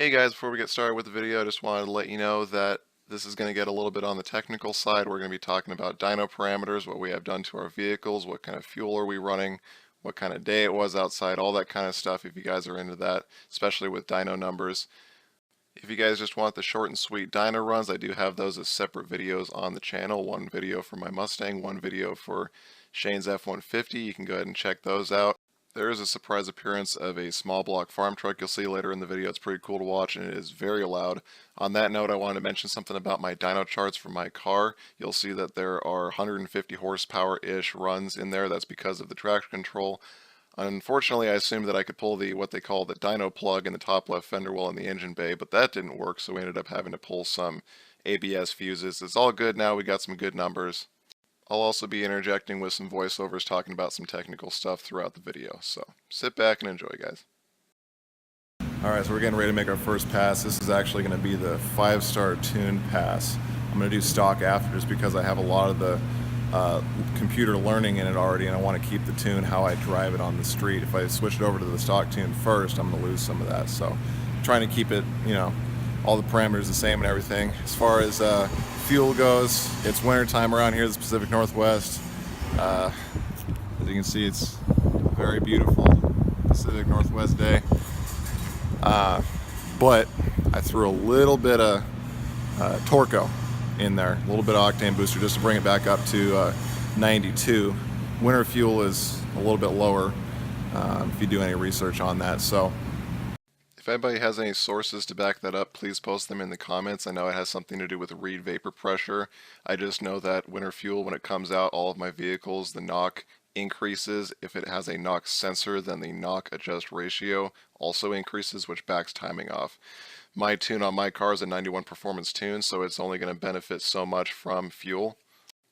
Hey guys, before we get started with the video, I just wanted to let you know that this is going to get a little bit on the technical side. We're going to be talking about dyno parameters, what we have done to our vehicles, what kind of fuel are we running, what kind of day it was outside, all that kind of stuff if you guys are into that, especially with dyno numbers. If you guys just want the short and sweet dyno runs, I do have those as separate videos on the channel. One video for my Mustang, one video for Shane's F150. You can go ahead and check those out. There is a surprise appearance of a small block farm truck you'll see later in the video. It's pretty cool to watch and it is very loud. On that note, I wanted to mention something about my dyno charts for my car. You'll see that there are 150 horsepower-ish runs in there. That's because of the traction control. Unfortunately, I assumed that I could pull what they call the dyno plug in the top left fender well in the engine bay, but that didn't work, so we ended up having to pull some ABS fuses. It's all good now. We got some good numbers. I'll also be interjecting with some voiceovers talking about some technical stuff throughout the video, so sit back and enjoy, guys. Alright, so we're getting ready to make our first pass. This is actually going to be the 5-star tuned pass. I'm going to do stock after just because I have a lot of the computer learning in it already and I want to keep the tune how I drive it on the street. If I switch it over to the stock tune first, I'm going to lose some of that. So I'm trying to keep it, all the parameters the same and everything. As far as fuel goes, it's winter time around here in the Pacific Northwest. As you can see, it's a very beautiful Pacific Northwest day. But I threw a little bit of Torco in there, a little bit of octane booster just to bring it back up to 92. Winter fuel is a little bit lower if you do any research on that. So if anybody has any sources to back that up, please post them in the comments. I know it has something to do with reed vapor pressure. I just know that winter fuel, when it comes out, all of my vehicles, the knock increases. If it has a knock sensor, then the knock adjust ratio also increases, which backs timing off. My tune on my car is a 91 performance tune, so it's only going to benefit so much from fuel.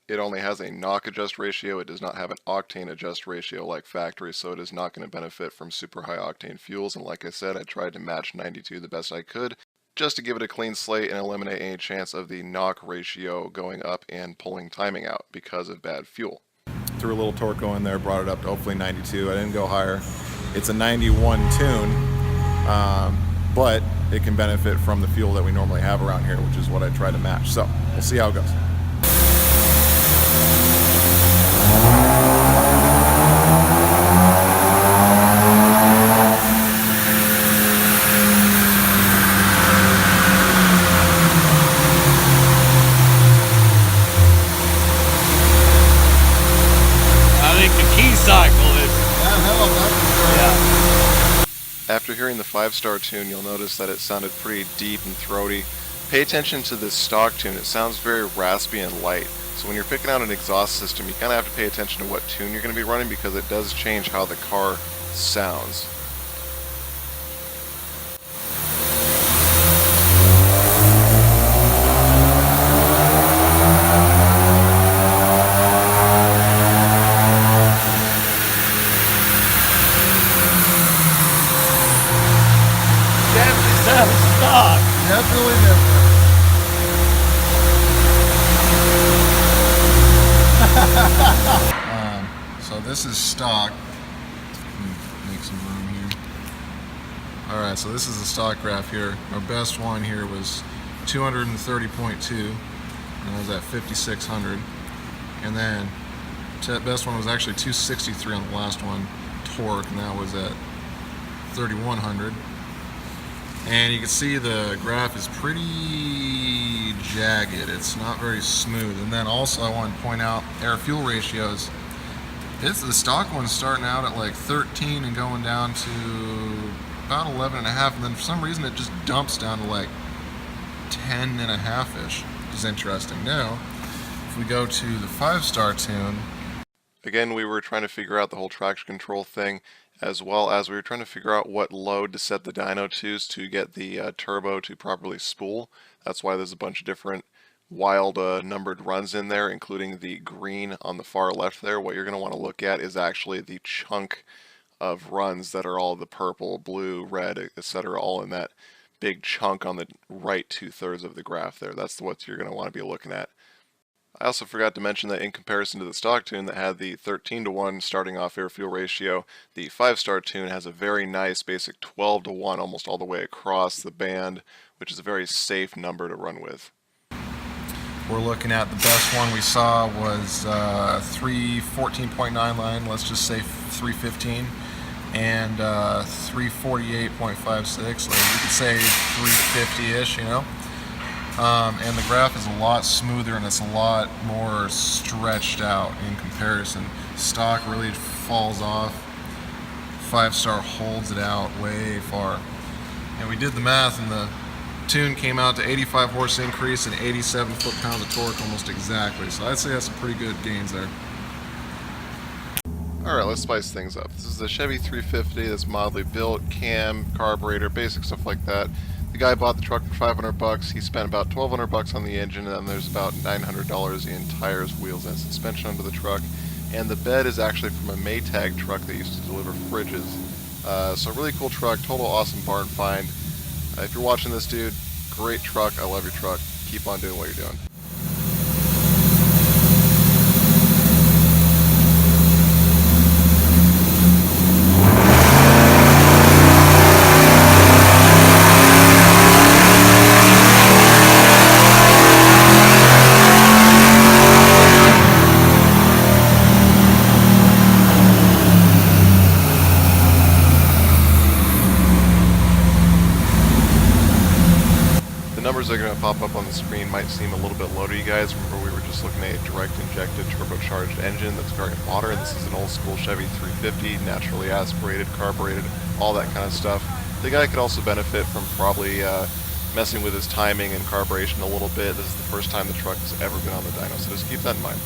It only has a knock adjust ratio. It does not have an octane adjust ratio like factory, so it is not going to benefit from super high octane fuels. And like I said, I tried to match 92 the best I could just to give it a clean slate and eliminate any chance of the knock ratio going up and pulling timing out because of bad fuel. Threw a little Torco in there, brought it up to hopefully 92. I didn't go higher. It's a 91 tune, but it can benefit from the fuel that we normally have around here, which is what I try to match. So we'll see how it goes. After hearing the 5-star tune, you'll notice that it sounded pretty deep and throaty. Pay attention to this stock tune. It sounds very raspy and light. So when you're picking out an exhaust system, you kind of have to pay attention to what tune you're going to be running because it does change how the car sounds. Stock. Definitely different. So this is stock. Make some room here. Alright, so this is the stock graph here. Our best one here was 230.2, and that was at 5600. And then the best one was actually 263 on the last one, torque, and that was at 3100. And you can see the graph is pretty jagged. It's not very smooth. And then also I want to point out air-fuel ratios. The stock one's starting out at like 13 and going down to about 11.5, and then for some reason it just dumps down to like 10.5-ish, which is interesting. Now, if we go to the 5-star tune. Again, we were trying to figure out the whole traction control thing, as well as we were trying to figure out what load to set the dyno to get the turbo to properly spool. That's why there's a bunch of different wild numbered runs in there, including the green on the far left there. What you're going to want to look at is actually the chunk of runs that are all the purple, blue, red, etc., all in that big chunk on the right 2/3 of the graph there. That's what you're going to want to be looking at. I also forgot to mention that in comparison to the stock tune that had the 13-to-1 starting off air-fuel ratio, the 5-star tune has a very nice basic 12-to-1 almost all the way across the band, which is a very safe number to run with. We're looking at the best one we saw was 314.9 line, let's just say 315, and 348.56, like you could say 350-ish, you know. And the graph is a lot smoother and it's a lot more stretched out in comparison. Stock really falls off. 5-star holds it out way far. And we did the math and the tune came out to 85 horse increase and 87 foot-pound of torque almost exactly. So I'd say that's some pretty good gains there. Alright, let's spice things up. This is a Chevy 350 that's mildly built, cam, carburetor, basic stuff like that. The guy bought the truck for $500. He spent about $1,200 on the engine, and then there's about $900 in tires, wheels, and suspension under the truck. And the bed is actually from a Maytag truck that used to deliver fridges. So really cool truck, total awesome barn find. If you're watching this, dude, great truck. I love your truck. Keep on doing what you're doing. The numbers that are going to pop up on the screen might seem a little bit low to you guys. Remember, we were just looking at a direct injected turbocharged engine that's very modern. This is an old school Chevy 350, naturally aspirated, carbureted, all that kind of stuff. The guy could also benefit from probably messing with his timing and carburation a little bit. This is the first time the truck has ever been on the dyno, so just keep that in mind.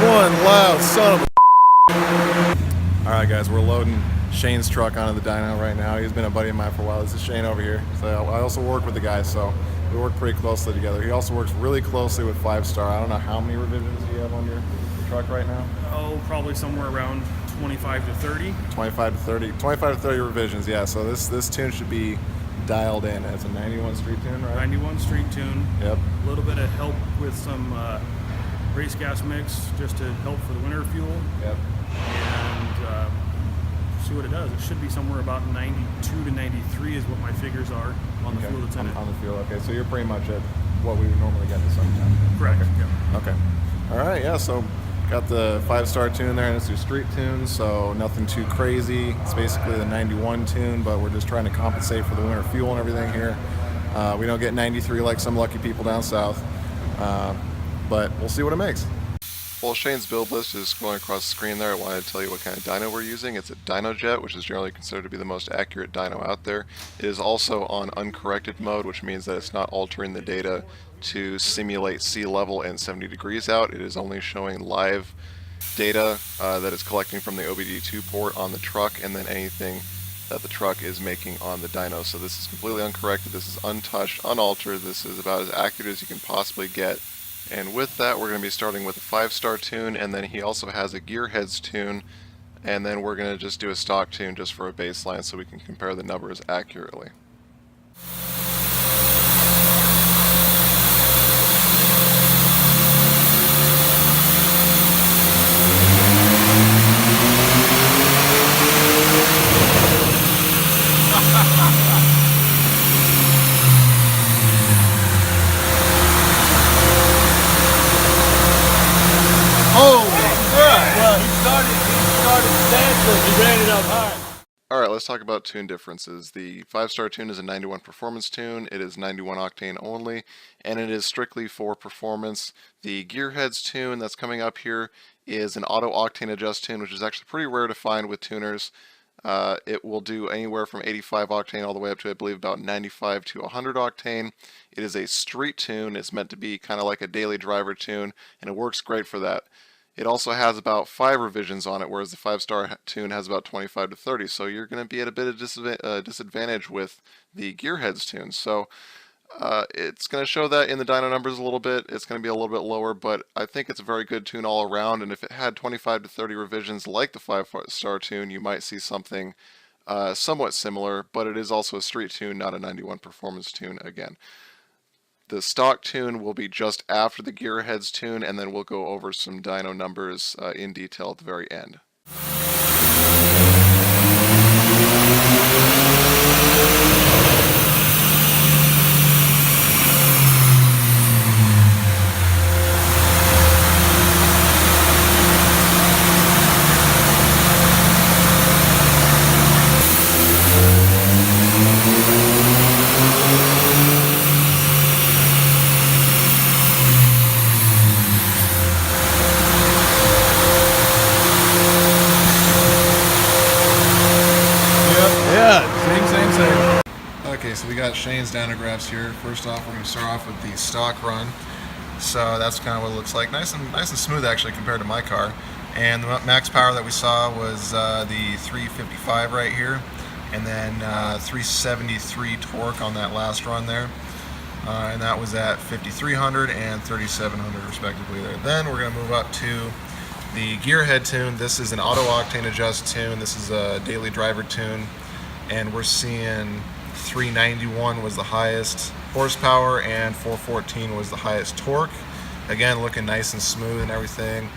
One loud son of a... Alright guys, we're loading Shane's truck onto the dyno right now. He's been a buddy of mine for a while. This is Shane over here. So I also work with the guy, so we work pretty closely together. He also works really closely with 5-star. I don't know how many revisions you have on your truck right now? Oh, probably somewhere around 25 to 30. 25 to 30 revisions, yeah. So this tune should be dialed in. It's a 91 street tune, right? 91 street tune. Yep. A little bit of help with some race gas mix just to help for the winter fuel. Yep. And see what it does. It should be somewhere about 92 to 93 is what my figures are on the fuel that's in it. On the fuel, okay. So you're pretty much at what we would normally get in the summertime. Correct. Okay. Yeah. Okay. All right, yeah, so Got the 5-star tune there, and it's a street tune, so nothing too crazy. It's basically the 91 tune, but we're just trying to compensate for the winter fuel and everything here. We don't get 93 like some lucky people down south, but we'll see what it makes. While Shane's build list is going across the screen there, I wanted to tell you what kind of dyno we're using. It's a DynoJet, which is generally considered to be the most accurate dyno out there. It is also on uncorrected mode, which means that it's not altering the data to simulate sea level and 70 degrees out. It is only showing live data that it's collecting from the OBD2 port on the truck, and then anything that the truck is making on the dyno. So this is completely uncorrected, this is untouched, unaltered, this is about as accurate as you can possibly get. And with that, we're going to be starting with a 5-star tune, and then he also has a Gearheads tune, and then we're going to just do a stock tune just for a baseline so we can compare the numbers accurately. Alright, let's talk about tune differences. The 5-star tune is a 91 performance tune, it is 91 octane only, and it is strictly for performance. The Gearheads tune that's coming up here is an auto octane adjust tune, which is actually pretty rare to find with tuners. It will do anywhere from 85 octane all the way up to, I believe, about 95 to 100 octane. It is a street tune, it's meant to be kind of like a daily driver tune, and it works great for that. It also has about 5 revisions on it, whereas the 5-star tune has about 25 to 30. So you're going to be at a bit of disadvantage with the Gearheads tune. So it's going to show that in the dyno numbers a little bit. It's going to be a little bit lower, but I think it's a very good tune all around. And if it had 25 to 30 revisions like the 5-star tune, you might see something somewhat similar. But it is also a street tune, not a 91 performance tune again. The stock tune will be just after the Gearheads tune, and then we'll go over some dyno numbers in detail at the very end. Okay, so we got Shane's dynographs here. First off, we're going to start off with the stock run. So that's kind of what it looks like. Nice and smooth actually compared to my car. And the max power that we saw was the 355 right here, and then 373 torque on that last run there. And that was at 5,300 and 3,700 respectively there. Then we're going to move up to the Gearhead tune. This is an auto octane adjust tune. This is a daily driver tune, and we're seeing 391 was the highest horsepower and 414 was the highest torque. Again, looking nice and smooth and everything.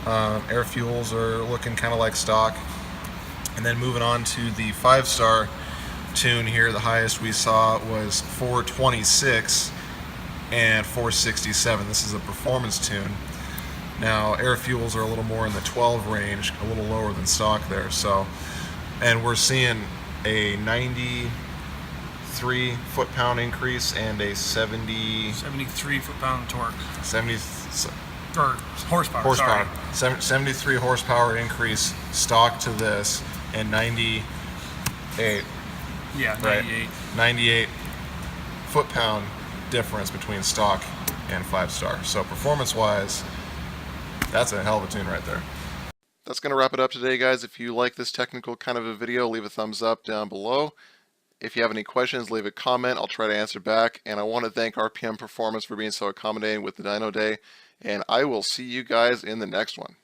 Air fuels are looking kind of like stock. And then moving on to the 5-star tune here, the highest we saw was 426 and 467. This is a performance tune. Now air fuels are a little more in the 12 range, a little lower than stock there. So, and we're seeing a 93 foot-pound increase and a 73 foot-pound torque. 70 or horsepower. Sorry. 73 horsepower increase stock to this, and 98. Yeah, 98. Right? 98 foot-pound difference between stock and 5-star. So performance-wise, that's a hell of a tune right there. That's going to wrap it up today, guys. If you like this technical kind of a video, leave a thumbs up down below. If you have any questions, leave a comment. I'll try to answer back. And I want to thank RPM Performance for being so accommodating with the Dyno Day. And I will see you guys in the next one.